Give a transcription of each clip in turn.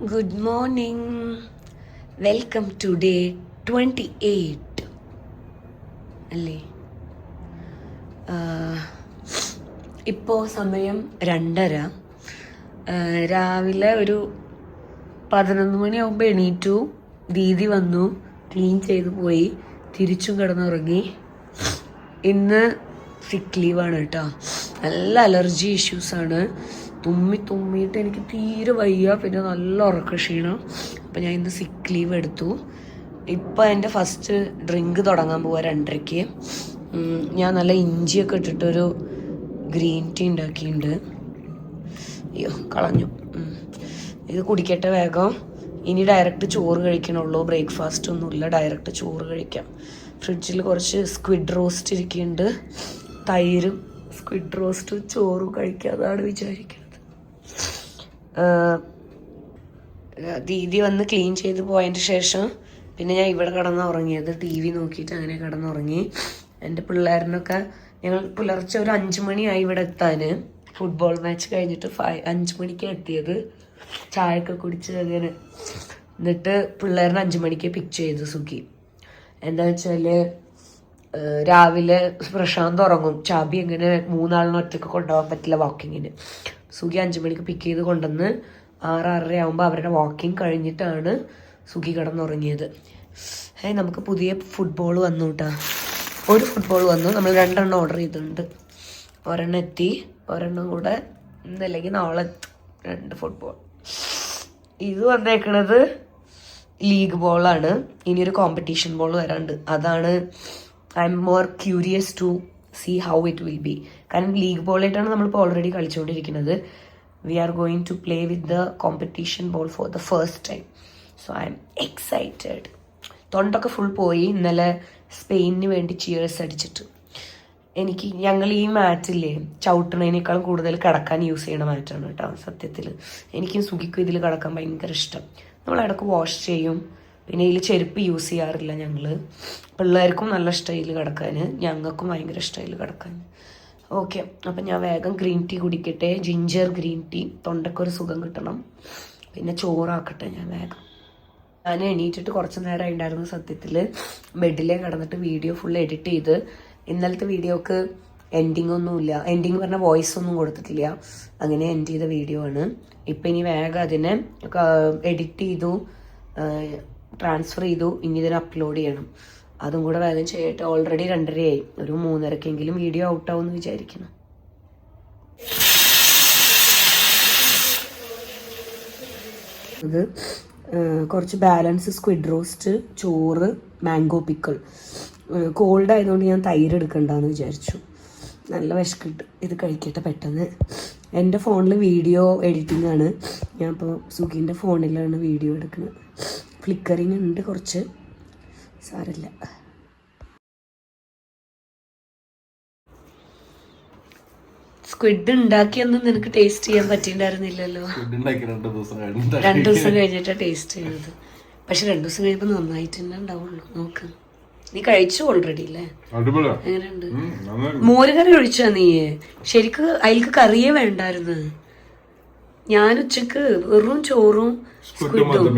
Good morning. Welcome to day 28. അല്ലേ? ഇപ്പോൾ സമയം 2:30. രാവിലെ ഒരു 11 മണിയാകുമ്പോൾ എണീറ്റു. ദീദി വന്നു, ക്ലീൻ ചെയ്ത് പോയി, തിരിച്ചും കിടന്നുറങ്ങി. ഇന്ന് സിക്ക് ലീവാണ് കേട്ടോ. നല്ല അലർജി ഇഷ്യൂസാണ്. തുമ്മിയിട്ട് എനിക്ക് തീരെ വയ്യ, പിന്നെ നല്ല ഉറക്ക ക്ഷീണം. അപ്പം ഞാൻ ഇന്ന് സിക്ക് ലീവ് എടുത്തു. ഇപ്പം എൻ്റെ ഫസ്റ്റ് ഡ്രിങ്ക് തുടങ്ങാൻ പോവാ 2:30. ഞാൻ നല്ല ഇഞ്ചിയൊക്കെ ഇട്ടിട്ടൊരു ഗ്രീൻ ടീ ഉണ്ടാക്കിയിട്ടുണ്ട്. അയ്യോ കളഞ്ഞു. ഇത് കുടിക്കട്ടെ വേഗം. ഇനി ഡയറക്റ്റ് ചോറ് കഴിക്കണുള്ളൂ. ബ്രേക്ക്ഫാസ്റ്റ് ഒന്നുമില്ല, ഡയറക്റ്റ് ചോറ് കഴിക്കാം. ഫ്രിഡ്ജിൽ കുറച്ച് സ്ക്വിഡ് റോസ്റ്റ് ഇരിക്കുന്നുണ്ട്. തൈരും സ്ക്വിഡ് റോസ്റ്റും ചോറും കഴിക്കാതാണ് വിചാരിക്കുന്നത്. ദീദി വന്ന് ക്ലീൻ ചെയ്ത് പോയതിൻ്റെ ശേഷം പിന്നെ ഞാൻ ഇവിടെ കിടന്നുറങ്ങിയത്. ടി വി നോക്കിയിട്ട് അങ്ങനെ കിടന്നുറങ്ങി. എൻ്റെ പിള്ളേരിനൊക്കെ ഞങ്ങൾ പുലർച്ചെ ഒരു 5 മണിയായി ഇവിടെ എത്താൻ. ഫുട്ബോൾ മാച്ച് കഴിഞ്ഞിട്ട് 5 മണിക്ക് എത്തിയത്. ചായയൊക്കെ കുടിച്ച് അങ്ങനെ. എന്നിട്ട് പിള്ളേരിനെ 5 മണിക്ക് പിക്ക് ചെയ്തു സുഖി. എന്താ വെച്ചാൽ രാവിലെ പ്രശാന്ത് ഉറങ്ങും. ചാബി എങ്ങനെ 3 ആളിനെ ഒറ്റയ്ക്ക് കൊണ്ടുപോകാൻ പറ്റില്ല വാക്കിങ്ങിന്. സുഖി 5 മണിക്ക് പിക്ക് ചെയ്ത് കൊണ്ടുവന്ന് 6-6:30 ആകുമ്പോൾ അവരുടെ വാക്കിങ് കഴിഞ്ഞിട്ടാണ് സുഖി കിടന്നുറങ്ങിയത്. നമുക്ക് പുതിയ ഫുട്ബോൾ വന്നു കേട്ടോ. ഒരു ഫുട്ബോൾ വന്നു. നമ്മൾ 2 എണ്ണം ഓർഡർ ചെയ്തിട്ടുണ്ട്. ഒരെണ്ണം എത്തി, ഒരെണ്ണം കൂടെ ഇന്നല്ലെങ്കിൽ നാളെ 2 ഫുട്ബോൾ. ഇത് വന്നേക്കണത് ലീഗ് ബോളാണ്. ഇനിയൊരു കോമ്പറ്റീഷൻ ബോൾ വരാണ്ട്. അതാണ് I'm more curious to see how it will be. കാരണം ലീഗ് ബോളായിട്ടാണ് നമ്മളിപ്പോൾ ഓൾറെഡി കളിച്ചുകൊണ്ടിരിക്കുന്നത്. We are going to play with the competition ball for the first time. So I'm excited. തൊണ്ടൊക്കെ full പോയി ഇന്നലെ സ്പെയിനിന് വേണ്ടി ചിയേഴ്സ് അടിച്ചിട്ട്. ഞങ്ങൾ ഈ മാറ്റില്ലേ ചവിട്ടണേനേക്കാളും കൂടുതൽ കിടക്കാൻ യൂസ് ചെയ്യണ മാറ്റാണ് കേട്ടോ സത്യത്തിൽ. എനിക്കും സുഖിക്കും ഇതിൽ കിടക്കാൻ ഭയങ്കര ഇഷ്ടം. നമ്മളിടക്ക് വാഷ് ചെയ്യും. പിന്നെ ഇതിൽ ചെരുപ്പ് യൂസ് ചെയ്യാറില്ല ഞങ്ങൾ. പിള്ളേർക്കും നല്ല ഇഷ്ടം ഇതിൽ കിടക്കാൻ, ഞങ്ങൾക്കും ഭയങ്കര ഇഷ്ടം ഇതിൽ കിടക്കാൻ. ഓക്കെ, അപ്പം ഞാൻ വേഗം ഗ്രീൻ ടീ കുടിക്കട്ടെ. Ginger green tea. തൊണ്ടയ്ക്കൊരു സുഖം കിട്ടണം. പിന്നെ ചോറാക്കട്ടെ ഞാൻ വേഗം. ഞാൻ എണീറ്റിട്ട് കുറച്ച് നേരം ഉണ്ടായിരുന്നു സത്യത്തിൽ. ബെഡിലേ കിടന്നിട്ട് വീഡിയോ ഫുൾ എഡിറ്റ് ചെയ്ത്. ഇന്നലത്തെ വീഡിയോക്ക് എൻഡിങ് ഒന്നുമില്ല. എൻഡിങ് പറഞ്ഞ വോയിസ് ഒന്നും കൊടുത്തിട്ടില്ല. അങ്ങനെ എൻഡ് ചെയ്ത വീഡിയോ ആണ്. ഇപ്പം ഇനി വേഗം അതിനെ എഡിറ്റ് ചെയ്തു, ട്രാൻസ്ഫർ ചെയ്തു. ഇനി ഇതിനെ അപ്ലോഡ് ചെയ്യണം. അതും കൂടെ വേഗം ചെയ്യട്ടെ. ഓൾറെഡി 2:30 ആയി. ഒരു 3:30 വീഡിയോ ഔട്ടാവുമെന്ന് വിചാരിക്കണം. അത് കുറച്ച് ബാലൻസ് സ്ക്വിഡ് റോസ്റ്റ്, ചോറ്, മാംഗോ പിക്കിൾ. കോൾഡ് ആയതുകൊണ്ട് ഞാൻ തൈര് എടുക്കണ്ടെന്ന് വിചാരിച്ചു. നല്ല വിശക്കിട്ട് ഇത് കഴിക്കട്ടെ പെട്ടെന്ന്. എൻ്റെ ഫോണിൽ വീഡിയോ എഡിറ്റിംഗ് ആണ്. ഞാൻ ഇപ്പോൾ സുഖിൻ്റെ ഫോണിലാണ് വീഡിയോ എടുക്കുന്നത്. ഫ്ലിക്കറിങ് ഉണ്ട് കുറച്ച്, സാരമില്ല. സ്ക്വിഡ് ഉണ്ടാക്കിയൊന്നും നിനക്ക് ടേസ്റ്റ് ചെയ്യാൻ പറ്റിയിട്ടുണ്ടായിരുന്നില്ലല്ലോ. 2 ദിവസം കഴിഞ്ഞിട്ടാണ് ടേസ്റ്റ് ചെയ്യുന്നത്. പക്ഷെ 2 ദിവസം കഴിയുമ്പോൾ നന്നായിട്ട് ഉണ്ടാവുള്ളൂ. നോക്ക്, നീ കഴിച്ചു ഓൾറെഡി അല്ലേ? എങ്ങനെയുണ്ട്? മോര് കറി ഒഴിച്ചാ നീ? ശരിക്ക് അതിലേക്ക് കറിയേ വേണ്ടായിരുന്നു. ഞാൻ ഉച്ചക്ക് വെറും ചോറും സ്ക്വിഡും.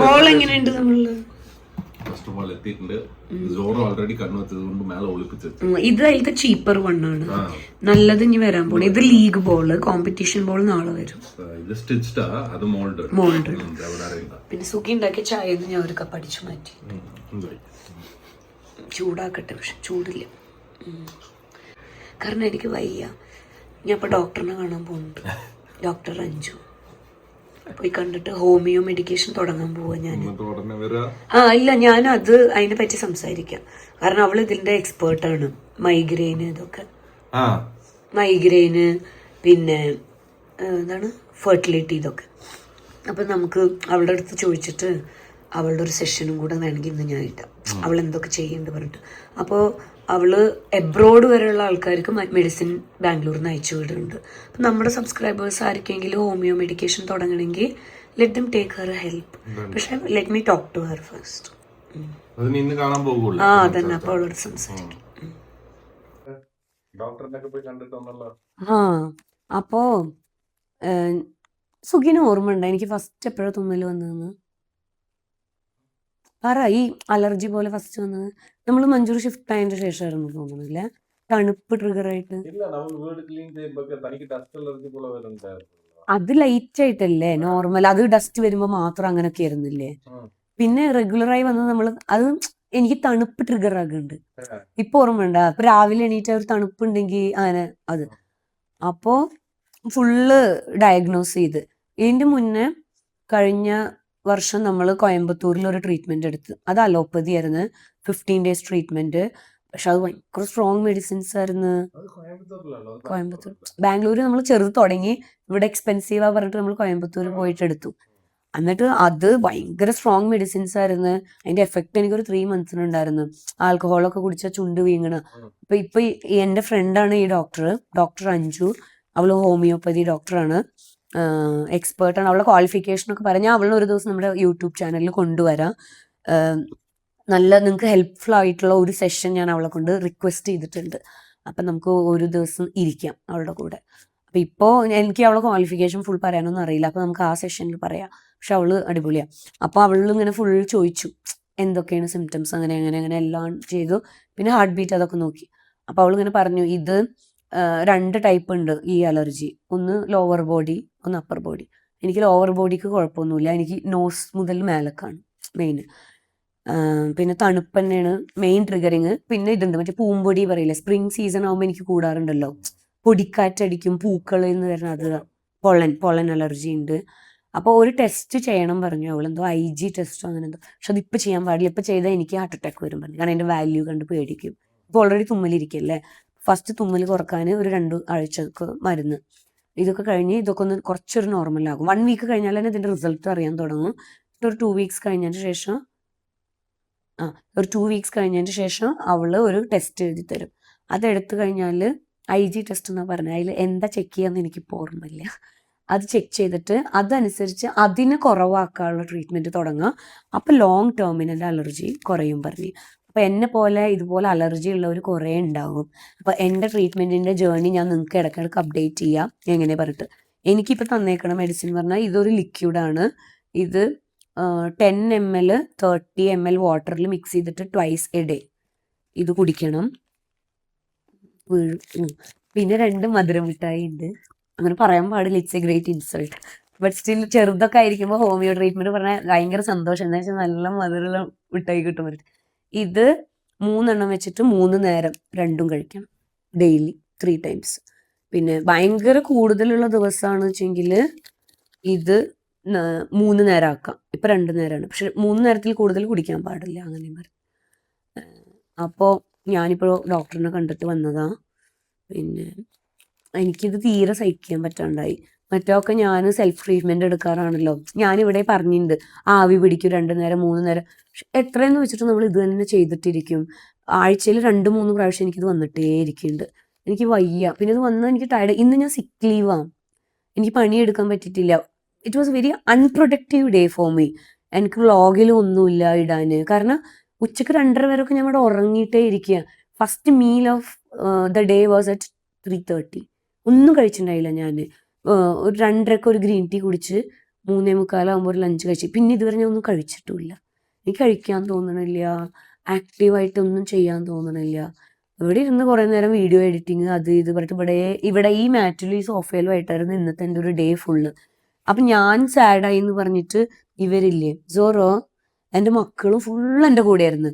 ബോൾ എങ്ങനെയുണ്ട്? നമ്മള് ഇത് അതിലത്തെ ചീപ്പർ വണ്ണാണ്. നല്ലത് ഇനി വരാൻ പോണേ. ഇത് ലീഗ് ബോള്, കോമ്പറ്റീഷൻ ബോൾ നാളെ വരും. മോൾഡ്. പിന്നെ സുഖി ഉണ്ടാക്കിയ ചായ ഞാൻ ഒരു കപ്പ് അടിച്ചു മാറ്റി. ചൂടാക്കട്ടെ, പക്ഷെ ചൂടില്ല. കാരണം എനിക്ക് വയ്യ. ഞാൻ ഇപ്പൊ ഡോക്ടറിനെ കാണാൻ പോകുന്നുണ്ട്. ഡോക്ടർ അഞ്ജു. പോയി കണ്ടിട്ട് ഹോമിയോ മെഡിക്കേഷൻ തുടങ്ങാൻ പോവാ ഞാൻ. ഇല്ല, ഞാൻ അതിനെ പറ്റി സംസാരിക്കാം. കാരണം അവള് ഇതിന്റെ എക്സ്പേർട്ടാണ്. മൈഗ്രെയിന്, ഇതൊക്കെ മൈഗ്രെയിന്, പിന്നെ എന്താണ് ഫെർട്ടിലിറ്റി, ഇതൊക്കെ. അപ്പം നമുക്ക് അവളുടെ അടുത്ത് ചോദിച്ചിട്ട് അവളുടെ ഒരു സെഷനും കൂടെ വേണമെങ്കിൽ ഇന്ന് ഞാൻ ഇട്ടാം. അവൾ എന്തൊക്കെ ചെയ്യുന്നുണ്ട് പറഞ്ഞിട്ട്. അപ്പോൾ അവള് എബ്രോഡ് വരെയുള്ള ആൾക്കാർക്ക് മെഡിസിൻ ബാംഗ്ലൂരിൽ നിന്ന് അയച്ചു വിടുന്നുണ്ട്. അപ്പം നമ്മുടെ സബ്സ്ക്രൈബേഴ്സ് ആർക്കെങ്കിലും ഹോമിയോ മെഡിക്കേഷൻ തുടങ്ങണമെങ്കിൽ let them take her help. പക്ഷെ let me talk to her first. അതന്നെ. അപ്പൊ അവളോട് സംസാരിക്കും. അപ്പോ സുഖിന് ഓർമ്മ ഉണ്ടോ എനിക്ക് ഫസ്റ്റ് എപ്പോഴാണ് തുമ്മൽ വന്നതെന്ന്? പറ. ഈ അലർജി പോലെ ഫസ്റ്റ് വന്നത് നമ്മൾ മഞ്ചൂർ ഷിഫ്റ്റ് ആയതിന്റെ ശേഷമായിരുന്നു തോന്നുന്നില്ലേ? തണുപ്പ് ട്രിഗർ ആയിട്ട്. അത് ലൈറ്റ് ആയിട്ടല്ലേ നോർമൽ, അത് ഡസ്റ്റ് വരുമ്പോ മാത്രം അങ്ങനെയൊക്കെ ആയിരുന്നില്ലേ? പിന്നെ റെഗുലറായി വന്നത് നമ്മൾ അത് എനിക്ക് തണുപ്പ് ട്രിഗർ ആകുന്നുണ്ട്. ഇപ്പൊ ഓർമ്മ ഉണ്ടോ? അപ്പൊ രാവിലെ എണീറ്റ് ഒരു തണുപ്പുണ്ടെങ്കിൽ അങ്ങനെ അത്. അപ്പോ ഫുള്ള് ഡയഗ്നോസ് ചെയ്ത്. ഇതിന്റെ മുന്നേ കഴിഞ്ഞ വർഷം നമ്മൾ കോയമ്പത്തൂരിൽ ഒരു ട്രീറ്റ്മെന്റ് എടുത്ത്. അത് അലോപ്പതി ആയിരുന്നു, 15 days ട്രീറ്റ്മെന്റ്. പക്ഷെ അത് ഭയങ്കര സ്ട്രോങ് മെഡിസിൻസ് ആയിരുന്നു. കോയമ്പത്തൂർ. ബാംഗ്ലൂർ നമ്മൾ ചെറുത് തുടങ്ങി, ഇവിടെ എക്സ്പെൻസീവാ പറഞ്ഞിട്ട് നമ്മൾ കോയമ്പത്തൂർ പോയിട്ട് എടുത്തു. എന്നിട്ട് അത് ഭയങ്കര സ്ട്രോങ് മെഡിസിൻസ് ആയിരുന്നു. അതിന്റെ എഫക്ട് എനിക്കൊരു 3 months ഉണ്ടായിരുന്നു. ആൽക്കഹോളൊക്കെ കുടിച്ച ചുണ്ട് വീങ്ങണ. ഇപ്പൊ എന്റെ ഫ്രണ്ടാണ് ഈ ഡോക്ടർ അഞ്ജു. അവള് ഹോമിയോപ്പതി ഡോക്ടറാണ്, എക്സ്പേർട്ടാണ്. അവളുടെ ക്വാളിഫിക്കേഷൻ ഒക്കെ പറഞ്ഞാൽ അവളെ ഒരു ദിവസം നമ്മുടെ യൂട്യൂബ് ചാനലിൽ കൊണ്ടുവരാം. നല്ല നിങ്ങൾക്ക് ഹെൽപ്ഫുൾ ആയിട്ടുള്ള ഒരു സെഷൻ ഞാൻ അവളെ കൊണ്ട് റിക്വസ്റ്റ് ചെയ്തിട്ടുണ്ട്. അപ്പം നമുക്ക് ഒരു ദിവസം ഇരിക്കാം അവളുടെ കൂടെ. അപ്പം ഇപ്പോൾ എനിക്ക് അവളെ ക്വാളിഫിക്കേഷൻ ഫുൾ പറയാനൊന്നും അറിയില്ല, അപ്പം നമുക്ക് ആ സെഷനിൽ പറയാം. പക്ഷെ അവള് അടിപൊളിയാണ്. അപ്പോൾ അവളിങ്ങനെ ഫുൾ ചോദിച്ചു എന്തൊക്കെയാണ് സിംറ്റംസ്, അങ്ങനെ അങ്ങനെ അങ്ങനെ എല്ലാം ചെയ്തു. പിന്നെ ഹാർട്ട് ബീറ്റ് അതൊക്കെ നോക്കി. അപ്പോൾ അവളിങ്ങനെ പറഞ്ഞു ഇത് 2 ടൈപ്പ് ഉണ്ട് ഈ അലർജി. ഒന്ന് ലോവർ ബോഡി, ഒന്ന് അപ്പർ ബോഡി. എനിക്ക് ലോവർ ബോഡിക്ക് കുഴപ്പമൊന്നുമില്ല, എനിക്ക് നോസ് മുതൽ മേലക്കാണ് മെയിൻ. പിന്നെ തണുപ്പ് തന്നെയാണ് മെയിൻ ട്രിഗറിങ്. പിന്നെ ഇതുണ്ട് മറ്റേ പൂമ്പൊടി പറയില്ലേ, സ്പ്രിംഗ് സീസൺ ആകുമ്പോൾ എനിക്ക് കൂടാറുണ്ടല്ലോ, പൊടിക്കാറ്റടിക്കും പൂക്കളിൽ നിന്ന് വരുന്ന അത്, പൊളൻ അലർജി ഉണ്ട്. അപ്പോൾ ഒരു ടെസ്റ്റ് ചെയ്യണം പറഞ്ഞു അവളെന്തോ IG ടെസ്റ്റോ അങ്ങനെ എന്തോ. പക്ഷെ അതിപ്പോൾ ചെയ്യാൻ പാടില്ല, ഇപ്പം ചെയ്താൽ എനിക്ക് ഹാർട്ട് അറ്റാക്ക് വരും പറഞ്ഞു. കാരണം അതിൻ്റെ വാല്യൂ കണ്ട് പേടിക്കും. ഇപ്പോൾ ഓൾറെഡി തുമ്മലിരിക്കല്ലേ, ഫസ്റ്റ് തുമ്മൽ കുറക്കാൻ ഒരു 2 ആഴ്ചക്ക് മരുന്ന്. ഇതൊക്കെ കഴിഞ്ഞ് ഇതൊക്കെ ഒന്ന് കുറച്ചൊരു നോർമലാകും. 1 week കഴിഞ്ഞാൽ തന്നെ ഇതിൻ്റെ റിസൾട്ട് അറിയാൻ തുടങ്ങും. ഒരു 2 weeks കഴിഞ്ഞതിന് ശേഷം ഒരു 2 weeks കഴിഞ്ഞതിന് ശേഷം അവള് ഒരു ടെസ്റ്റ് എഴുതി തരും. അതെടുത്തു കഴിഞ്ഞാൽ IG ടെസ്റ്റ് എന്നാ പറഞ്ഞത്. അതിൽ എന്താ ചെക്ക് ചെയ്യാന്ന് എനിക്കിപ്പോൾ ഓർമ്മയില്ല. അത് ചെക്ക് ചെയ്തിട്ട് അതനുസരിച്ച് അതിന് കുറവാക്കാനുള്ള ട്രീറ്റ്മെന്റ് തുടങ്ങുക. അപ്പം ലോങ് ടേമിന് എൻ്റെ അലർജി കുറയും പറഞ്ഞു. അപ്പം എന്നെ പോലെ ഇതുപോലെ അലർജി ഉള്ളവർ കുറേ ഉണ്ടാകും. അപ്പം എൻ്റെ ട്രീറ്റ്മെന്റിന്റെ ജേർണി ഞാൻ നിങ്ങൾക്ക് ഇടയ്ക്കിടയ്ക്ക് അപ്ഡേറ്റ് ചെയ്യാം എങ്ങനെ പറഞ്ഞിട്ട്. എനിക്കിപ്പോൾ തന്നേക്കണ മെഡിസിൻ പറഞ്ഞാൽ ഇതൊരു ലിക്വിഡാണ്. ഇത് 10 ml 30 ml വാട്ടറിൽ മിക്സ് ചെയ്തിട്ട് ട്വൈസ് എ ഡേ ഇത് കുടിക്കണം. പിന്നെ 2 മധുരമിഠായി ഉണ്ട്. അങ്ങനെ പറയാൻ പാടില്ല, it's a great insult. But still ചെറുതൊക്കെ ആയിരിക്കുമ്പോൾ ഹോമിയോ ട്രീറ്റ്മെന്റ് പറഞ്ഞാൽ ഭയങ്കര സന്തോഷം. എന്താ വെച്ചാൽ നല്ല മധുരമുള്ള മിഠായി കിട്ടും. ഇത് 3 വെച്ചിട്ട് 3 നേരം 2 കഴിക്കണം ഡെയിലി 3 times. പിന്നെ ഭയങ്കര കൂടുതലുള്ള ദിവസമാണ് വെച്ചെങ്കിൽ ഇത് 3 നേരം ആക്കാം. ഇപ്പം 2 നേരമാണ്, പക്ഷെ 3 നേരത്തിൽ കൂടുതൽ കുടിക്കാൻ പാടില്ല അങ്ങനെയും പറയും. അപ്പോൾ ഞാനിപ്പോൾ ഡോക്ടറിനെ കണ്ടിട്ട് വന്നതാ. പിന്നെ എനിക്കിത് തീരെ സഹിക്കാൻ പറ്റാണ്ടായി. മറ്റൊക്കെ ഞാൻ സെൽഫ് ട്രീറ്റ്മെന്റ് എടുക്കാറാണല്ലോ. ഞാനിവിടെ പറഞ്ഞിട്ടുണ്ട് ആവി പിടിക്കും 2 നേരം 3 നേരം. പക്ഷെ എത്രയെന്ന് വെച്ചിട്ട് നമ്മൾ ഇത് തന്നെ ചെയ്തിട്ടിരിക്കും. ആഴ്ചയിൽ 2-3 പ്രാവശ്യം എനിക്കിത് വന്നിട്ടേ ഇരിക്കുന്നുണ്ട്. എനിക്ക് വയ്യ. പിന്നെ ഇത് വന്നാൽ എനിക്ക് ടയർഡ്. ഇന്ന് ഞാൻ സിക്ക് ലീവാണ്, എനിക്ക് പണിയെടുക്കാൻ പറ്റിയിട്ടില്ല. It was very unproductive day for me. എനിക്ക് വ്ളോഗിലും ഒന്നുമില്ല ഇടാൻ. കാരണം ഉച്ചക്ക് 2:30 വരെയൊക്കെ ഞാൻ ഇവിടെ ഉറങ്ങിയിട്ടേ ഇരിക്കുക. First meal of the day was at 3:30. ഒന്നും കഴിച്ചിട്ടുണ്ടായില്ല ഞാൻ. ഒരു 2:30 ഒരു ഗ്രീൻ ടീ കുടിച്ച് 3:45 ഒരു ലഞ്ച് കഴിച്ചു. പിന്നെ ഇതുവരെ ഞാൻ ഒന്നും കഴിച്ചിട്ടുമില്ല. എനിക്ക് കഴിക്കാൻ തോന്നണില്ല, ആക്റ്റീവായിട്ടൊന്നും ചെയ്യാൻ തോന്നണില്ല. ഇവിടെ ഇരുന്ന് കുറേ നേരം വീഡിയോ എഡിറ്റിങ് അത് ഇത് പറഞ്ഞിട്ട് ഇവിടെ ഈ മാറ്റിലും ഈ സോഫയിലും ആയിട്ടായിരുന്നു ഇന്നത്തെ എൻ്റെ ഒരു ഡേ ഫുള്ള്. അപ്പം ഞാൻ സാഡായി എന്ന് പറഞ്ഞിട്ട് ഇവരില്ലേ സോറോ എൻ്റെ മക്കളും ഫുൾ എൻ്റെ കൂടെയായിരുന്നു.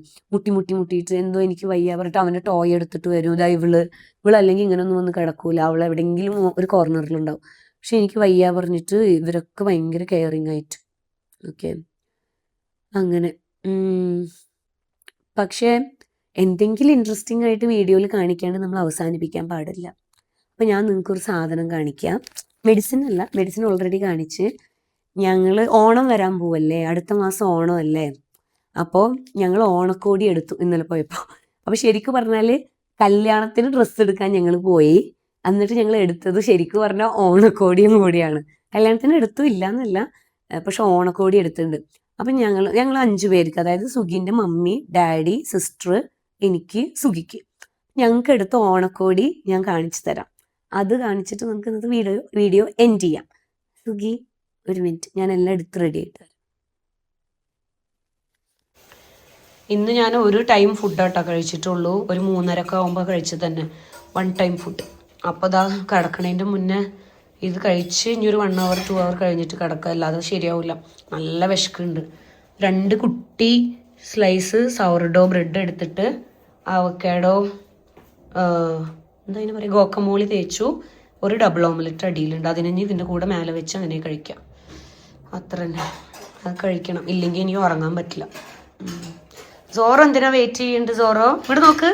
മുട്ടിയിട്ട് എന്തോ എനിക്ക് വയ്യ പറഞ്ഞിട്ട് അവൻ്റെ ടോയ് എടുത്തിട്ട് വരും. ഇതാ ഇവളല്ലെങ്കിൽ ഇങ്ങനെ ഒന്നും വന്ന് കിടക്കൂല, അവൾ എവിടെയെങ്കിലും ഒരു കോർണറിലുണ്ടാവും. പക്ഷെ എനിക്ക് വയ്യ പറഞ്ഞിട്ട് ഇവരൊക്കെ ഭയങ്കര കെയറിങ് ആയിട്ട്. ഓക്കെ, അങ്ങനെ. പക്ഷേ എന്തെങ്കിലും ഇൻട്രസ്റ്റിംഗ് ആയിട്ട് വീഡിയോയിൽ കാണിക്കാണ്ട് നമ്മൾ അവസാനിപ്പിക്കാൻ പാടില്ല. അപ്പം ഞാൻ നിങ്ങൾക്കൊരു സാധനം കാണിക്കാം. മെഡിസിൻ അല്ല, മെഡിസിൻ ഓൾറെഡി കാണിച്ച്. ഞങ്ങൾ ഓണം വരാൻ പോവല്ലേ, അടുത്ത മാസം ഓണം അല്ലേ. അപ്പോൾ ഞങ്ങൾ ഓണക്കോടി എടുത്തു ഇന്നലെ പോയപ്പോൾ. അപ്പോൾ ശരിക്കും പറഞ്ഞാൽ കല്യാണത്തിന് ഡ്രസ്സ് എടുക്കാൻ ഞങ്ങൾ പോയി. എന്നിട്ട് ഞങ്ങൾ എടുത്തത് ശരിക്കും പറഞ്ഞാൽ ഓണക്കോടിയും കൂടിയാണ്. കല്യാണത്തിന് എടുത്തു ഇല്ല എന്നല്ല, പക്ഷെ ഓണക്കോടി എടുത്തിട്ടുണ്ട്. അപ്പം ഞങ്ങൾ 5 പേർക്ക്, അതായത് സുഗിൻ്റെ മമ്മി, ഡാഡി, സിസ്റ്റർ, എനിക്ക്, സുഗിക്ക്, ഞങ്ങൾക്ക് എടുത്ത ഓണക്കോടി ഞാൻ കാണിച്ചു തരാം. അത് കാണിച്ചിട്ട് നമുക്ക് ഇന്നത്തെ വീഡിയോ എൻഡ് ചെയ്യാം. സുഗി ഒരു മിനിറ്റ്, ഞാൻ എല്ലാം എടുത്ത് റെഡി ആയിട്ട് വരാം. ഇന്ന് ഞാൻ ഒരു ടൈം ഫുഡാട്ടോ കഴിച്ചിട്ടുള്ളൂ. ഒരു 3:30 ആകുമ്പോൾ കഴിച്ചത് തന്നെ, 1 ടൈം ഫുഡ്. അപ്പോൾ ഇതാ കിടക്കണേൻ്റെ മുന്നേ ഇത് കഴിച്ച് ഇനി ഒരു 1 hour 2 hour കഴിഞ്ഞിട്ട് കിടക്കുക, അല്ലാതെ ശരിയാവില്ല. നല്ല വിശക്കുണ്ട്. 2 കുട്ടി സ്ലൈസ് സൗർഡോ ബ്രെഡ് എടുത്തിട്ട് അവക്കാഡോ എന്താ പറയുക ഗോക്കമോളി തേച്ചു. ഒരു ഡബിൾ ഓംലെറ്റ് അടിയിലുണ്ട്, അതിനെ ഇതിൻ്റെ കൂടെ മേലെ വെച്ച് അങ്ങനെ കഴിക്കാം. അത്ര തന്നെ, അത് കഴിക്കണം, ഇല്ലെങ്കിൽ ഇനി ഉറങ്ങാൻ പറ്റില്ല. സോറോ എന്തിനാ വെയിറ്റ് ചെയ്യുന്നുണ്ട്? സോറോ ഇവിടെ നോക്ക്,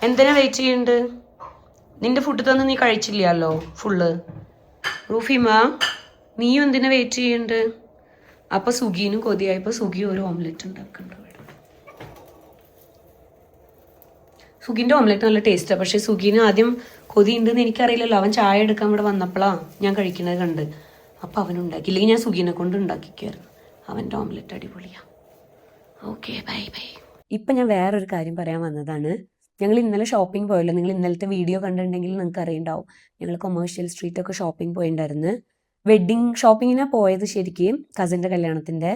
എന്തിനാ വെയിറ്റ് ചെയ്യുന്നുണ്ട്? നിന്റെ ഫുഡ് തന്നെ നീ കഴിച്ചില്ലല്ലോ ഫുള്ള്. റൂഫിമ നീയും എന്തിനാ വെയിറ്റ് ചെയ്യുന്നുണ്ട്? അപ്പൊ സുഗീനും കൊതിയായപ്പോ സുഗി ഒരു ഓംലെറ്റ് ഉണ്ടാക്കുന്നുണ്ട്. സുഗിന്റെ ഓംലെറ്റ് നല്ല ടേസ്റ്റാണ്, പക്ഷെ സുഗീന് ആദ്യം കൊതി ഉണ്ടെന്ന് എനിക്കറിയില്ലല്ലോ. അവൻ ചായ എടുക്കാൻ ഇവിടെ വന്നപ്പോഴാ ഞാൻ കഴിക്കുന്നത് കണ്ട്, അപ്പൊ അവനുണ്ടാക്കി. ഇല്ലെങ്കിൽ ഞാൻ സുഗീനെ കൊണ്ട് ഉണ്ടാക്കിക്കായിരുന്നു. അവൻ്റെ ഓംലെറ്റ് അടിപൊളിയാ. Okay, bye bye. ഇപ്പം ഞാൻ വേറൊരു കാര്യം പറയാൻ വന്നതാണ്. ഞങ്ങൾ ഇന്നലെ ഷോപ്പിംഗ് പോയല്ലോ, നിങ്ങൾ ഇന്നലത്തെ വീഡിയോ കണ്ടിട്ടുണ്ടെങ്കിൽ നിങ്ങൾക്ക് അറിയുണ്ടാവും. ഞങ്ങൾ കൊമേഴ്ഷ്യൽ സ്ട്രീറ്റൊക്കെ ഷോപ്പിംഗ് പോയിട്ടുണ്ടായിരുന്നു. വെഡ്ഡിങ് ഷോപ്പിങ്ങിനാണ് പോയത് ശരിക്കും, കസിൻ്റെ കല്യാണത്തിൻ്റെ.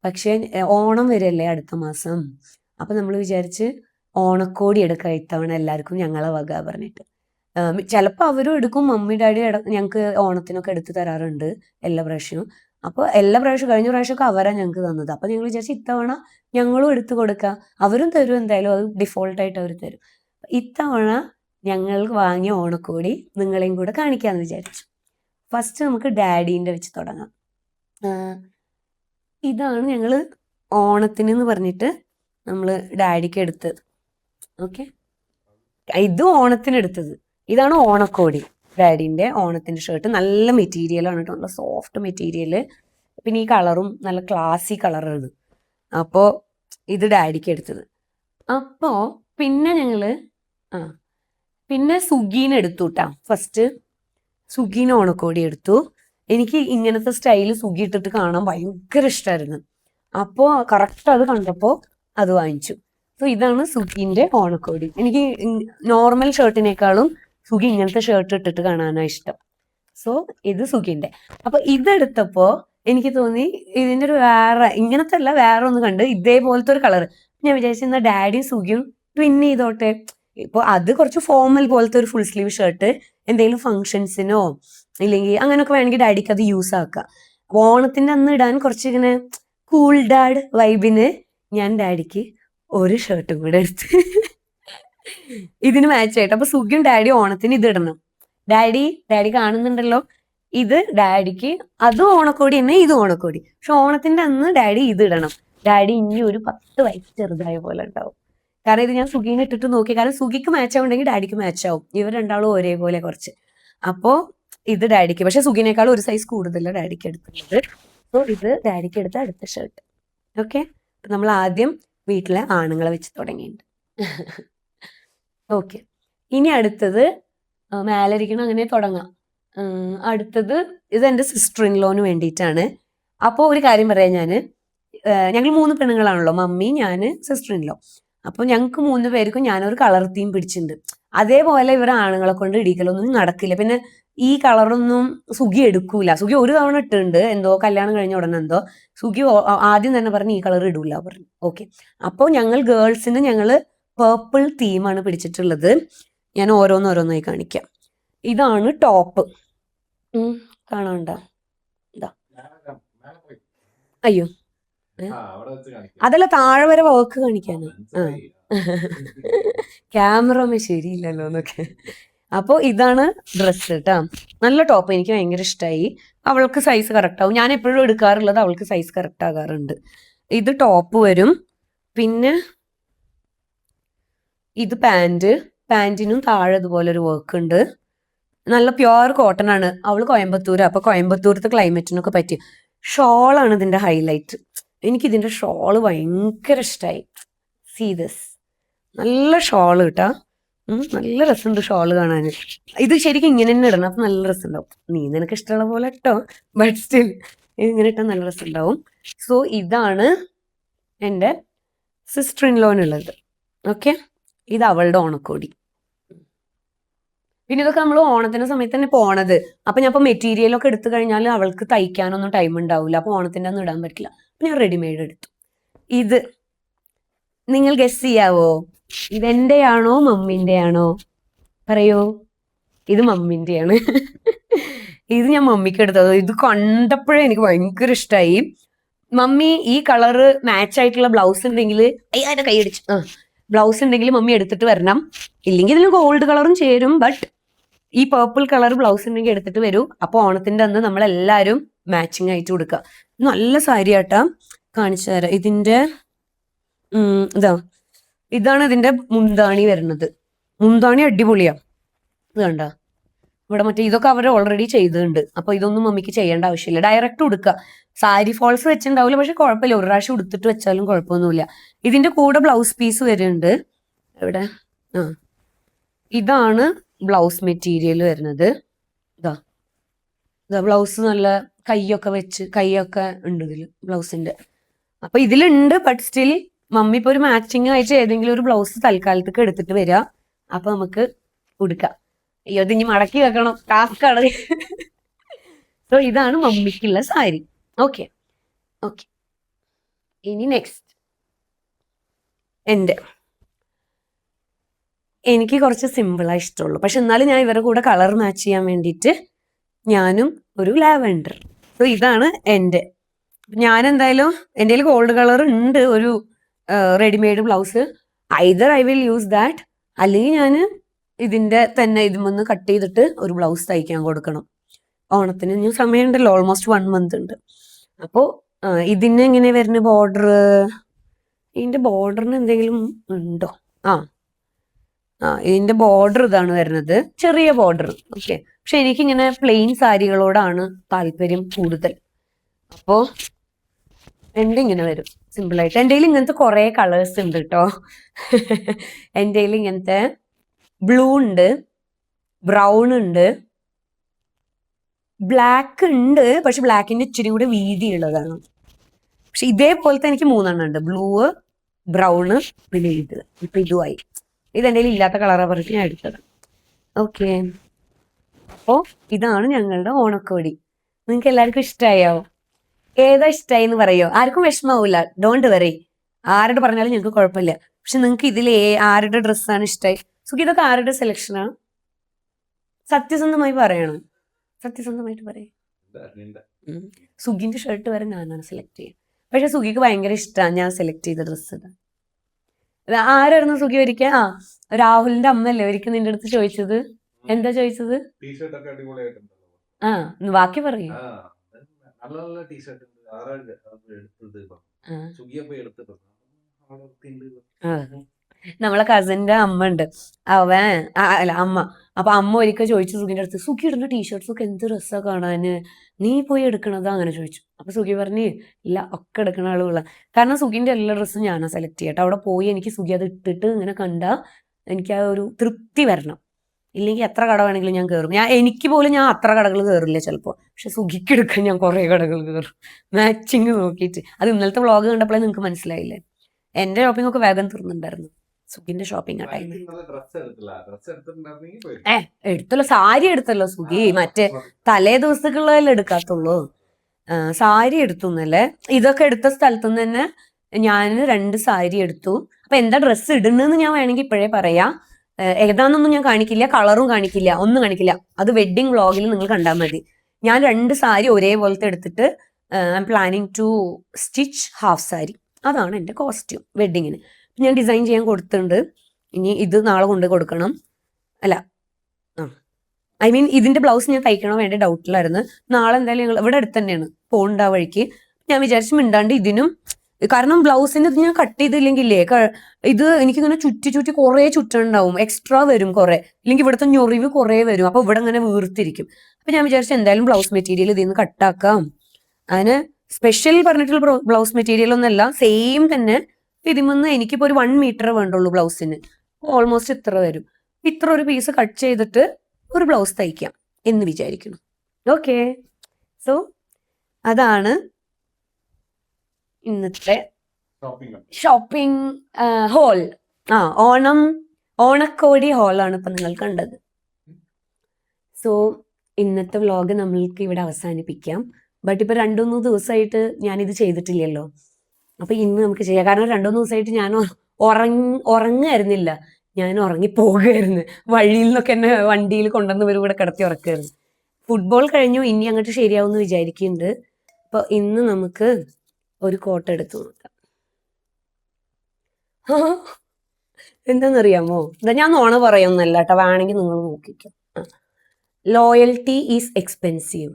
പക്ഷേ ഓണം വരെയല്ലേ അടുത്ത മാസം, അപ്പം നമ്മൾ വിചാരിച്ച് ഓണക്കോടി എടുക്കാം ഇത്തവണ എല്ലാവർക്കും ഞങ്ങളെ വക പറഞ്ഞിട്ട്. ചിലപ്പോൾ അവരും എടുക്കും, മമ്മി ഡാഡി ഞങ്ങൾക്ക് ഓണത്തിനൊക്കെ എടുത്ത് തരാറുണ്ട് എല്ലാ പ്രാവശ്യവും. അപ്പോൾ എല്ലാ പ്രാവശ്യം കഴിഞ്ഞ പ്രാവശ്യമൊക്കെ അവരാണ് ഞങ്ങൾക്ക് തന്നത്. അപ്പോൾ ഞങ്ങൾ വിചാരിച്ചു ഇത്തവണ ഞങ്ങളും എടുത്തു കൊടുക്കാം, അവരും തരും എന്തായാലും, അത് ഡിഫോൾട്ടായിട്ട് അവർ തരും. ഇത്തവണ ഞങ്ങൾ വാങ്ങിയ ഓണക്കോടി നിങ്ങളെയും കൂടെ കാണിക്കാമെന്ന് വിചാരിച്ചു. ഫസ്റ്റ് നമുക്ക് ഡാഡീൻ്റെ വെച്ച് തുടങ്ങാം. ഇതാണ് ഞങ്ങൾ ഓണത്തിന് എന്ന് പറഞ്ഞിട്ട് നമ്മൾ ഡാഡിക്ക് എടുത്തത്. ഓക്കെ, ഇത് ഓണത്തിന് എടുത്തത്. ഇതാണ് ഓണക്കോടി, ഡാഡിൻ്റെ ഓണത്തിൻ്റെ ഷർട്ട്. നല്ല മെറ്റീരിയലാണ് കേട്ടോ, നല്ല സോഫ്റ്റ് മെറ്റീരിയൽ. പിന്നെ ഈ കളറും നല്ല ക്ലാസി കളറാണ്. അപ്പോൾ ഇത് ഡാഡിക്ക് എടുത്തത്. അപ്പോൾ പിന്നെ ഞങ്ങൾ പിന്നെ സുഗീനെ എടുത്തു കേട്ടോ. ഫസ്റ്റ് സുഗീന് ഓണക്കോടി എടുത്തു. എനിക്ക് ഇങ്ങനത്തെ സ്റ്റൈല് സുഗി ഇട്ടിട്ട് കാണാൻ ഭയങ്കര ഇഷ്ടമായിരുന്നു. അപ്പോൾ കറക്റ്റ് അത് കണ്ടപ്പോൾ അത് വാങ്ങിച്ചു. സോ ഇതാണ് സുഗീൻ്റെ ഓണക്കോടി. എനിക്ക് നോർമൽ ഷർട്ടിനേക്കാളും സുഗി ഇങ്ങനത്തെ ഷർട്ട് ഇട്ടിട്ട് കാണാനാണ് ഇഷ്ടം. സോ ഇത് സുഗിൻ്റെ. അപ്പോൾ ഇതെടുത്തപ്പോൾ എനിക്ക് തോന്നി ഇതിൻ്റെ ഒരു ഇങ്ങനത്തെ അല്ല, വേറെ ഒന്ന് കണ്ട് ഇതേപോലത്തെ ഒരു കളർ. ഞാൻ വിചാരിച്ചിരുന്ന ഡാഡിയും സുഗിയും ട്വിൻ ചെയ്തോട്ടെ. ഇപ്പോൾ അത് കുറച്ച് ഫോർമൽ പോലത്തെ ഒരു ഫുൾ സ്ലീവ് ഷർട്ട്, എന്തെങ്കിലും ഫങ്ഷൻസിനോ ഇല്ലെങ്കിൽ അങ്ങനെയൊക്കെ വേണമെങ്കിൽ ഡാഡിക്ക് അത് യൂസ് ആക്കാം. ഓണത്തിൻ്റെ അന്ന് ഇടാൻ കുറച്ച് ഇങ്ങനെ കൂൾ ഡാഡ് വൈബിന് ഞാൻ ഡാഡിക്ക് ഒരു ഷർട്ടും കൂടെ എടുത്ത് ഇതിന് മാച്ച് ആയിട്ട്. അപ്പൊ സുഗിയും ഡാഡിയും ഓണത്തിന് ഇത് ഇടണം. ഡാഡി കാണുന്നുണ്ടല്ലോ, ഇത് ഡാഡിക്ക് അത് ഓണക്കോടി തന്നെ, ഇത് ഓണക്കോടി. പക്ഷെ ഓണത്തിന്റെ അന്ന് ഡാഡി ഇത് ഇടണം. ഡാഡി ഇനി ഒരു 10 വയസ്സ് ചെറുതായ പോലെ ഉണ്ടാവും. കാരണം ഇത് ഞാൻ സുഗീനെ ഇട്ടിട്ട് നോക്കി, കാരണം സുഗിക്ക് മാച്ച് ആവുണ്ടെങ്കിൽ ഡാഡിക്ക് മാച്ച് ആവും. ഇവർ രണ്ടാളും ഒരേപോലെ കുറച്ച്. അപ്പോൾ ഇത് ഡാഡിക്ക്, പക്ഷെ സുഗിനേക്കാളും ഒരു സൈസ് കൂടുതലാണ് ഡാഡിക്ക് എടുത്തുള്ളത്. സോ ഇത് ഡാഡിക്ക് എടുത്ത അടുത്ത ഷർട്ട്. ഓക്കെ, അപ്പൊ നമ്മൾ ആദ്യം വീട്ടിലെ ആണുങ്ങളെ വെച്ച് തുടങ്ങിയിട്ടുണ്ട്. ഓക്കെ, ഇനി അടുത്തത് മേലരിക്കണം, അങ്ങനെ തുടങ്ങാം. അടുത്തത് ഇത് എൻ്റെ സിസ്റ്റർ ഇൻ ലോന് വേണ്ടിയിട്ടാണ്. അപ്പോൾ ഒരു കാര്യം പറയാം, ഞങ്ങൾ 3 പെണ്ണുങ്ങളാണല്ലോ, മമ്മി, ഞാൻ, സിസ്റ്റർ ഇൻ ലോ. അപ്പോൾ ഞങ്ങൾക്ക് 3 പേർക്കും ഞാനൊരു കളർ തീം പിടിച്ചിട്ടുണ്ട്. അതേപോലെ ഇവർ ആണുങ്ങളെ കൊണ്ട് ഇടിക്കലൊന്നും നടക്കില്ല. പിന്നെ ഈ കളറൊന്നും സുഗി എടുക്കൂല. സുഗി ഒരു തവണ ഇട്ടുണ്ട്, എന്തോ കല്യാണം കഴിഞ്ഞ ഉടനെ എന്തോ സുഗി ആദ്യം തന്നെ പറഞ്ഞ് ഈ കളർ ഇടൂല പറഞ്ഞു. ഓക്കെ, അപ്പോൾ ഞങ്ങൾ ഗേൾസിന് പേർപ്പിൾ തീമാണ് പിടിച്ചിട്ടുള്ളത്. ഞാൻ ഓരോന്നോരോന്നായി കാണിക്കാം. ഇതാണ് ടോപ്പ്, കാണാണ്ട, ഇതാ. അയ്യോ, അതല്ല, താഴെ വരെ വർക്ക് കാണിക്കാന്. ക്യാമറ ശരിയില്ലല്ലോ എന്നൊക്കെ. അപ്പോൾ ഇതാണ് ഡ്രസ്സ് കേട്ടോ. നല്ല ടോപ്പ്, എനിക്ക് ഭയങ്കര ഇഷ്ടമായി. അവൾക്ക് സൈസ് കറക്റ്റ് ആവും. ഞാൻ എപ്പോഴും എടുക്കാറുള്ളത് അവൾക്ക് സൈസ് കറക്റ്റ് ആകാറുണ്ട്. ഇത് ടോപ്പ് വരും. പിന്നെ ഇത് പാൻറ്റിനും താഴെ ഇതുപോലെ ഒരു വർക്ക് ഉണ്ട്. നല്ല പ്യുവർ കോട്ടൺ ആണ്. അവൾ കോയമ്പത്തൂരാണ്, അപ്പോൾ കോയമ്പത്തൂരത്തെ ക്ലൈമറ്റിനൊക്കെ പറ്റി. ഷോളാണ് ഇതിൻ്റെ ഹൈലൈറ്റ്. എനിക്കിതിൻ്റെ ഷോള് ഭയങ്കര ഇഷ്ടമായി. സീ ദിസ്, നല്ല ഷോള് കേട്ടാ. നല്ല രസമുണ്ട് ഷോള് കാണാൻ. ഇത് ശരിക്കും ഇങ്ങനെ തന്നെ ഇടണം, അപ്പം നല്ല രസമുണ്ടാവും. നിനക്ക് ഇഷ്ടമുള്ള പോലെ ഇട്ടോ, ബട്ട് സ്റ്റിൽ ഇങ്ങനെ ഇട്ടാൽ നല്ല രസമുണ്ടാവും. സോ ഇതാണ് എൻ്റെ സിസ്റ്റർ ഇൻ ലോനുള്ളത്. ഓക്കെ, ഇത് അവളുടെ ഓണക്കോടി. പിന്നെ ഇതൊക്കെ നമ്മൾ ഓണത്തിന്റെ സമയത്ത് തന്നെ പോണത്. അപ്പൊ ഞാൻ ഇപ്പൊ മെറ്റീരിയലൊക്കെ എടുത്തു കഴിഞ്ഞാൽ അവൾക്ക് തയ്ക്കാനൊന്നും ടൈം ഉണ്ടാവില്ല. അപ്പൊ ഓണത്തിന്റെ ഒന്നും ഇടാൻ പറ്റില്ല. അപ്പൊ ഞാൻ റെഡിമെയ്ഡ് എടുത്തു. ഇത് നിങ്ങൾ ഗസ് ചെയ്യാവോ? ഇതെന്റെ ആണോ മമ്മിന്റെ ആണോ? പറയൂ. ഇത് മമ്മിന്റെയാണ്. ഇത് ഞാൻ മമ്മിക്ക് എടുത്തത്. ഇത് കണ്ടപ്പോഴേ എനിക്ക് ഭയങ്കര ഇഷ്ടമായി. മമ്മി ഈ കളറ് മാച്ച് ആയിട്ടുള്ള ബ്ലൗസ് ഉണ്ടെങ്കിൽ അതിന്റെ കൈയടിച്ചു ബ്ലൗസ് ഉണ്ടെങ്കിൽ മമ്മി എടുത്തിട്ട് വരണം. ഇല്ലെങ്കിൽ ഇതിന് ഗോൾഡ് കളറും ചേരും. ബട്ട് ഈ പേർപ്പിൾ കളർ ബ്ലൗസ് ഉണ്ടെങ്കിൽ എടുത്തിട്ട് വരൂ. അപ്പൊ ഓണത്തിന്റെ അന്ന് നമ്മളെല്ലാരും മാച്ചിങ് ആയിട്ട് കൊടുക്കുക. നല്ല സാരി ആട്ടാ, കാണിച്ചു തരാം. ഇതിന്റെ ഇതാണ് ഇതിന്റെ മുന്താണി വരുന്നത്. മുന്താണി അടിപൊളിയാ. ഇത് കണ്ട ഇവിടെ മറ്റേ ഇതൊക്കെ അവർ ഓൾറെഡി ചെയ്തിട്ടുണ്ട്. അപ്പൊ ഇതൊന്നും മമ്മിക്ക് ചെയ്യേണ്ട ആവശ്യമില്ല. ഡയറക്റ്റ് ഉടുക്കുക. സാരി ഫോൾസ് വെച്ചിട്ടുണ്ടാവില്ല, പക്ഷെ കുഴപ്പമില്ല. ഒരു പ്രാവശ്യം ഉടുത്തിട്ട് വെച്ചാലും കുഴപ്പമൊന്നുമില്ല. ഇതിന്റെ കൂടെ ബ്ലൗസ് പീസ് വരുന്നുണ്ട്. ഇവിടെ ഇതാണ് ബ്ലൗസ് മെറ്റീരിയൽ വരുന്നത്. ഇതാ ബ്ലൗസ് നല്ല കൈയൊക്കെ ഉണ്ട് ഇതിൽ ബ്ലൗസിന്റെ. അപ്പൊ ഇതിലുണ്ട്. ബട്ട് സ്റ്റിൽ മമ്മി ഇപ്പൊ ഒരു മാച്ചിങ് ആയിട്ട് ഏതെങ്കിലും ഒരു ബ്ലൗസ് തൽക്കാലത്തേക്ക് എടുത്തിട്ട് വരിക. അപ്പൊ നമുക്ക് ഉടുക്കാം. അയ്യോ, ഇത് ഇനി മടക്കി വെക്കണം, ടാസ്കാണ്. സോ ഇതാണ് മമ്മിക്കുള്ള സാരി. ഓക്കെ. ഇനി നെക്സ്റ്റ് എനിക്ക് കുറച്ച് സിമ്പിളാ ഇഷ്ടമുള്ളൂ. പക്ഷെ എന്നാലും ഞാൻ ഇവരുടെ കൂടെ കളർ മാച്ച് ചെയ്യാൻ വേണ്ടിയിട്ട് ഞാനും ഒരു ലാവൻഡർ. സോ ഇതാണ് ഞാൻ എന്തായാലും എൻ്റെ കയ്യിൽ ഗോൾഡ് കളർ ഉണ്ട്, ഒരു readymade blouse. Either I will use that, അല്ലെങ്കിൽ ഞാൻ ഇതിന്റെ തന്നെ ഇതുമൊന്ന് കട്ട് ചെയ്തിട്ട് ഒരു ബ്ലൗസ് തയ്ക്കാൻ കൊടുക്കണം. ഓണത്തിന് ഇനി സമയമുണ്ടല്ലോ, ഓൾമോസ്റ്റ് 1 month ഉണ്ട്. അപ്പോൾ ഇതിന് എങ്ങനെ വരുന്ന ബോർഡർ? ഇതിന്റെ ബോർഡറിന് എന്തെങ്കിലും ഉണ്ടോ? ഇതിന്റെ ബോർഡർ ഇതാണ് വരുന്നത്, ചെറിയ ബോർഡർ. ഓക്കെ. പക്ഷെ എനിക്കിങ്ങനെ പ്ലെയിൻ സാരികളോടാണ് താല്പര്യം കൂടുതൽ. അപ്പോ എൻ്റെ ഇങ്ങനെ വരും സിമ്പിളായിട്ട്. എൻ്റെ കയ്യിൽ ഇങ്ങനത്തെ കുറെ കളേഴ്സ് ഉണ്ട് കേട്ടോ. എൻ്റെ കയ്യിൽ ഇങ്ങനത്തെ ബ്ലൂ ഉണ്ട്, ബ്രൗൺ ഉണ്ട്, ബ്ലാക്ക് ഉണ്ട്. പക്ഷെ ബ്ലാക്കിന്റെ ഇച്ചിരി കൂടെ വീതിയുള്ളതാണ്. പക്ഷെ ഇതേപോലത്തെ എനിക്ക് 3 ഉണ്ട്. ബ്ലൂ, ബ്രൗണ്, പിന്നെ ഇപ്പൊ ഇതുമായി. ഇത് എൻ്റെ കയ്യിൽ ഇല്ലാത്ത കളറാ പറഞ്ഞിട്ട് ഞാൻ എടുത്തത്. ഓക്കെ. അപ്പോ ഇതാണ് ഞങ്ങളുടെ ഓണക്കോടി. നിങ്ങൾക്ക് എല്ലാവർക്കും ഇഷ്ടമായോ? ഏതാ ഇഷ്ടമായി എന്ന് പറയോ? ആർക്കും വിഷമാവൂല, ഡോണ്ട് വറി. ആരോട് പറഞ്ഞാലും ഞങ്ങൾക്ക് കുഴപ്പമില്ല. പക്ഷെ നിങ്ങൾക്ക് ഇതിൽ ആരുടെ ഡ്രസ്സാണ് ഇഷ്ടമായി? സുഖി, ഇതൊക്കെ ആരുടെ സെലക്ഷനാ? സത്യസന്ധമായി പറയണം, സത്യസന്ധമായിട്ട് പറയും. സുഖിന്റെ ഷർട്ട് വരെ ഞാനാണ് സെലക്ട് ചെയ്യുക. പക്ഷെ സുഖിക്ക് ഭയങ്കര ഇഷ്ടമാണ് ഞാൻ സെലക്ട് ചെയ്ത ഡ്രസ്സ്. ആരായിരുന്നു സുഖി ഒരിക്കൽ? രാഹുലിന്റെ അമ്മല്ലേ ഒരിക്കൽ നിന്റെ അടുത്ത് ചോദിച്ചത്? എന്താ ചോദിച്ചത്? ബാക്കി പറയൂ. നമ്മളെ കസിന്റെ അമ്മ ഉണ്ട്, അമ്മ. അപ്പൊ അമ്മ ഒരിക്കൽ ചോദിച്ചു സുഖിന്റെ അടുത്ത്, സുഖി ഇടുന്ന ടീഷർട്ട്സ് ഒക്കെ എന്ത് രസാ കാണാന്, നീ പോയി എടുക്കണത്? അങ്ങനെ ചോദിച്ചു. അപ്പൊ സുഖി പറഞ്ഞു, ഇല്ല, ഒക്കെ എടുക്കണ ആളുകള. കാരണം സുഖിന്റെ എല്ലാ ഡ്രസ്സും ഞാനാ സെലക്ട് ചെയ്യട്ടെ. അവിടെ പോയി എനിക്ക് സുഖി അത് ഇട്ടിട്ട് ഇങ്ങനെ കണ്ടാ എനിക്ക് ആ ഒരു തൃപ്തി വരണം. ഇല്ലെങ്കിൽ എത്ര കട വേണമെങ്കിലും ഞാൻ കയറും. എനിക്ക് പോലും ഞാൻ അത്ര കടകൾ കയറില്ല ചിലപ്പോൾ. പക്ഷെ സുഖിക്ക് എടുക്കാൻ ഞാൻ കുറെ കടകൾ കയറും, മാച്ചിങ് നോക്കിയിട്ട്. അത് ഇന്നലത്തെ വ്ളോഗ് കണ്ടപ്പോഴേ നിങ്ങൾക്ക് മനസ്സിലായില്ലേ. എന്റെ ഷോപ്പിംഗ് ഒക്കെ വേഗം തീർന്നിട്ടുണ്ടായിരുന്നു. സുഖിന്റെ ഷോപ്പിംഗ് ആ ടൈമിൽ എടുത്തല്ലോ, സാരി എടുത്തല്ലോ സുഖി. മറ്റേ തലേ ദിവസത്തേക്കുള്ളതെല്ലാം എടുക്കാത്തുള്ളൂ. സാരി എടുത്തുന്നല്ലേ. ഇതൊക്കെ എടുത്ത സ്ഥലത്തു നിന്ന് തന്നെ ഞാൻ 2 സാരി എടുത്തു. അപ്പൊ എന്താ ഡ്രസ്സ് ഇടുന്നെന്ന് ഞാൻ വേണമെങ്കിൽ ഇപ്പോഴേ പറയാം. ഏതാണെന്നൊന്നും ഞാൻ കാണിക്കില്ല, കളറും കാണിക്കില്ല, ഒന്നും കാണിക്കില്ല. അത് വെഡിങ് വ്ളോഗിൽ നിങ്ങൾ കണ്ടാൽ മതി. ഞാൻ 2 സാരി ഒരേപോലത്തെ എടുത്തിട്ട് I am planning to stitch half sari. അതാണ് എൻ്റെ കോസ്റ്റ്യൂം വെഡിങ്ങിന്. ഞാൻ ഡിസൈൻ ചെയ്യാൻ കൊടുത്തിട്ടുണ്ട്. ഇനി ഇത് നാളെ കൊണ്ട് കൊടുക്കണം. അല്ല, ഐ മീൻ ഇതിന്റെ ബ്ലൗസ് ഞാൻ തയ്ക്കണോ വേണ്ട ഡൗട്ടിലായിരുന്നു. നാളെ എന്തായാലും ഞങ്ങൾ ഇവിടെ അടുത്ത് തന്നെയാണ്, പോകണ്ട വഴിക്ക്. ഞാൻ വിചാരിച്ചു മിണ്ടാണ്ട് ഇതിനും, കാരണം ബ്ലൗസിന് ഇത് ഞാൻ കട്ട് ചെയ്തില്ലെങ്കിലേ ഇത് എനിക്കിങ്ങനെ ചുറ്റി കുറെ ചുറ്റുണ്ടാവും, എക്സ്ട്രാ വരും കുറെ. ഇല്ലെങ്കിൽ ഇവിടുത്തെ ഞൊറിവ് കുറെ വരും. അപ്പൊ ഇവിടെ ഇങ്ങനെ വീർത്തിരിക്കും. അപ്പൊ ഞാൻ വിചാരിച്ചു എന്തായാലും ബ്ലൗസ് മെറ്റീരിയൽ ഇതിൽ നിന്ന് കട്ടാക്കാം. അതിന് സ്പെഷ്യൽ പറഞ്ഞിട്ടുള്ള ബ്ലൗസ് മെറ്റീരിയൽ ഒന്നല്ല, സെയിം തന്നെ. ഇതിമൊന്ന് എനിക്കിപ്പോ ഒരു 1 മീറ്റർ വേണ്ടുള്ളൂ ബ്ലൗസിന്. ഓൾമോസ്റ്റ് ഇത്ര വരും. ഇത്ര ഒരു പീസ് കട്ട് ചെയ്തിട്ട് ഒരു ബ്ലൗസ് തയ്ക്കാം എന്ന് വിചാരിക്കുന്നു. ഓക്കെ. സോ അതാണ് ഇന്നത്തെ ഷോപ്പിംഗ് ഹോൾ. ഓണക്കോടി ഹോളാണ് ഇപ്പൊ നിങ്ങൾ കണ്ടത്. സോ ഇന്നത്തെ വ്ലോഗ് നമ്മൾക്ക് ഇവിടെ അവസാനിപ്പിക്കാം. ബട്ട് ഇപ്പൊ 2-3 ദിവസമായിട്ട് ഞാനിത് ചെയ്തിട്ടില്ലല്ലോ. അപ്പൊ ഇന്ന് നമുക്ക് ചെയ്യാം. കാരണം 2-3 ദിവസമായിട്ട് ഞാൻ ഉറങ്ങായിരുന്നില്ല, ഞാൻ ഉറങ്ങിപ്പോകുമായിരുന്നു. വഴിയിൽ നിന്നൊക്കെ എന്നെ വണ്ടിയിൽ കൊണ്ടുവന്ന് ഇവർ ഇവിടെ കിടത്തി ഉറക്കുമായിരുന്നു. ഫുട്ബോൾ കഴിഞ്ഞു, ഇനി അങ്ങോട്ട് ശരിയാവും എന്ന് വിചാരിക്കുന്നുണ്ട്. അപ്പൊ ഇന്ന് നമുക്ക് ഒരു കോട്ട എടുത്തു നോക്കാം. എന്താണെന്നറിയാമോ? എന്താ, ഞാൻ നോണ പറയുന്നല്ല കേട്ടോ, വേണമെങ്കിൽ നിങ്ങൾ നോക്കിക്കോ. Loyalty is expensive,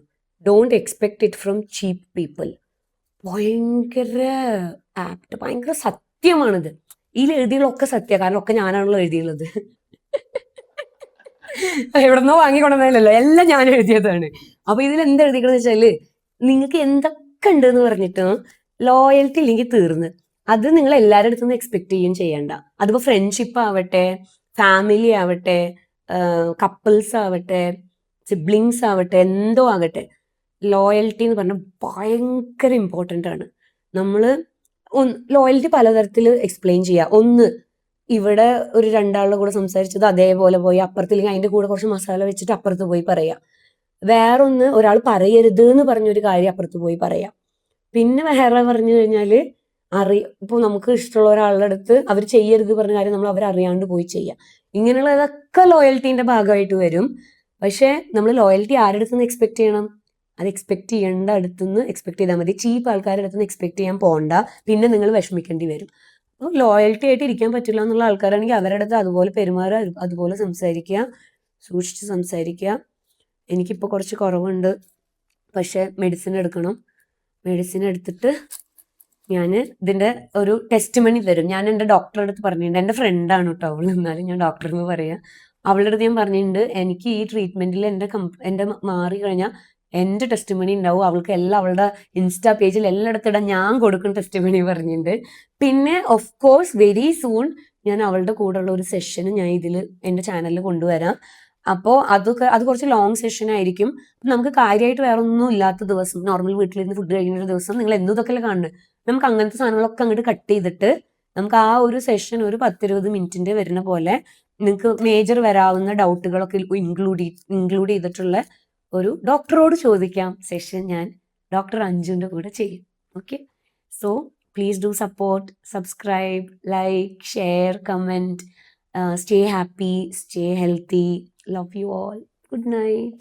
don't expect it from cheap people. ഭയങ്കര ആപ്റ്റ്, ഭയങ്കര സത്യമാണിത്. ഇതിൽ എഴുതികളൊക്കെ സത്യം, കാരണം ഒക്കെ ഞാനാണല്ലോ എഴുതിയുള്ളത്. എവിടെന്നോ വാങ്ങിക്കൊണ്ടെന്നല്ലോ, എല്ലാം ഞാൻ എഴുതിയതാണ്. അപ്പൊ ഇതിൽ എന്താ എഴുതിക്കണെന്ന് വെച്ചാല്, നിങ്ങൾക്ക് എന്തൊക്കെ ഉണ്ടെന്ന് പറഞ്ഞിട്ട് ലോയൽറ്റി ഇല്ലെങ്കിൽ തീർന്ന്. അത് നിങ്ങൾ എല്ലാവരുടെ അടുത്തുനിന്ന് എക്സ്പെക്ട് ചെയ്യും ചെയ്യണ്ട. അതിപ്പോ ഫ്രണ്ട്ഷിപ്പ് ആവട്ടെ, ഫാമിലി ആവട്ടെ, കപ്പിൾസ് ആവട്ടെ, സിബ്ലിങ്സ് ആവട്ടെ, എന്തോ ആകട്ടെ, ലോയൽറ്റി എന്ന് പറഞ്ഞാൽ ഭയങ്കര ഇമ്പോർട്ടൻ്റ് ആണ്. നമ്മൾ ലോയൽറ്റി പലതരത്തിൽ എക്സ്പ്ലെയിൻ ചെയ്യുക. ഒന്ന്, ഇവിടെ ഒരു രണ്ടാളുടെ കൂടെ സംസാരിച്ചത് അതേപോലെ പോയി അപ്പുറത്തില്ലെങ്കിൽ അതിന്റെ കൂടെ കുറച്ച് മസാല വെച്ചിട്ട് അപ്പുറത്ത് പോയി പറയാം. വേറൊന്ന്, ഒരാൾ പറയരുത് എന്ന് പറഞ്ഞൊരു കാര്യം അപ്പുറത്ത് പോയി പറയാം. പിന്നെ വേറെ പറഞ്ഞു കഴിഞ്ഞാല് ഇപ്പൊ നമുക്ക് ഇഷ്ടമുള്ള ഒരാളുടെ അടുത്ത് അവർ ചെയ്യരുത് പറഞ്ഞ കാര്യം നമ്മൾ അവരറിയാണ്ട് പോയി ചെയ്യാം. ഇങ്ങനെയുള്ളതൊക്കെ ലോയൽറ്റീന്റെ ഭാഗമായിട്ട് വരും. പക്ഷെ നമ്മൾ ലോയൽറ്റി ആരുടെ അടുത്തുനിന്ന് എക്സ്പെക്ട് ചെയ്യണം? അത് എക്സ്പെക്ട് ചെയ്യേണ്ട അടുത്തുനിന്ന് എക്സ്പെക്ട് ചെയ്താൽ മതി. ചീപ്പ് ആൾക്കാരുടെ അടുത്തുനിന്ന് എക്സ്പെക്ട് ചെയ്യാൻ പോകണ്ട, പിന്നെ നിങ്ങൾ വിഷമിക്കേണ്ടി വരും. അപ്പോൾ ലോയൽറ്റി ആയിട്ട് ഇരിക്കാൻ പറ്റില്ല എന്നുള്ള ആൾക്കാരാണെങ്കിൽ അവരുടെ അടുത്ത് അതുപോലെ പെരുമാറുക, അതുപോലെ സംസാരിക്കുക, സൂക്ഷിച്ച് സംസാരിക്കുക. എനിക്കിപ്പോൾ കുറച്ച് കുറവുണ്ട്, പക്ഷെ മെഡിസിൻ എടുക്കണം. മെഡിസിൻ എടുത്തിട്ട് ഞാൻ ഇതിൻ്റെ ഒരു ടെസ്റ്റ് മണി തരും. ഞാൻ എൻ്റെ ഡോക്ടറുടെ അടുത്ത് പറഞ്ഞിട്ടുണ്ട്, എൻ്റെ ഫ്രണ്ടാണ് കേട്ടോ അവൾ, എന്നാലും ഞാൻ ഡോക്ടർ എന്ന് പറയാം. അവളുടെ അടുത്ത് ഞാൻ പറഞ്ഞിട്ടുണ്ട്, എനിക്ക് ഈ ട്രീറ്റ്മെൻറ്റിൽ എൻ്റെ മാറി കഴിഞ്ഞാൽ എൻ്റെ ടെസ്റ്റ് മണി ഉണ്ടാവും, അവൾക്ക് എല്ലാം അവളുടെ ഇൻസ്റ്റാ പേജിൽ എല്ലായിടത്തിടാൻ ഞാൻ കൊടുക്കുന്ന ടെസ്റ്റ് മണി പറഞ്ഞിട്ടുണ്ട്. പിന്നെ ഓഫ് കോഴ്സ് വെരി സൂൺ ഞാൻ അവളുടെ കൂടെയുള്ള ഒരു സെഷന് ഞാൻ ഇതിൽ എൻ്റെ ചാനലിൽ കൊണ്ടുവരാം. അപ്പോൾ അത് കുറച്ച് ലോങ് സെഷൻ ആയിരിക്കും. നമുക്ക് കാര്യമായിട്ട് വേറെ ഒന്നും ഇല്ലാത്ത ദിവസം, നോർമൽ വീട്ടിലിരുന്ന് ഫുഡ് കഴിക്കുന്ന ഒരു ദിവസം, നിങ്ങൾ എന്തും ഇതൊക്കെ കാണുന്നത്, നമുക്ക് അങ്ങനത്തെ സാധനങ്ങളൊക്കെ അങ്ങോട്ട് കട്ട് ചെയ്തിട്ട് നമുക്ക് ആ ഒരു സെഷൻ ഒരു 10-20 മിനിറ്റിന്റെ വരുന്ന പോലെ നിങ്ങൾക്ക് മേജർ വരാവുന്ന ഡൗട്ടുകളൊക്കെ ഇൻക്ലൂഡ് ചെയ്തിട്ടുള്ള ഒരു ഡോക്ടറോട് ചോദിക്കാം സെഷൻ ഞാൻ ഡോക്ടർ അഞ്ജുവിന്റെ കൂടെ ചെയ്യും. Okay, so please do support, subscribe, like, share, comment. Stay happy, stay healthy. Love you all. Good night.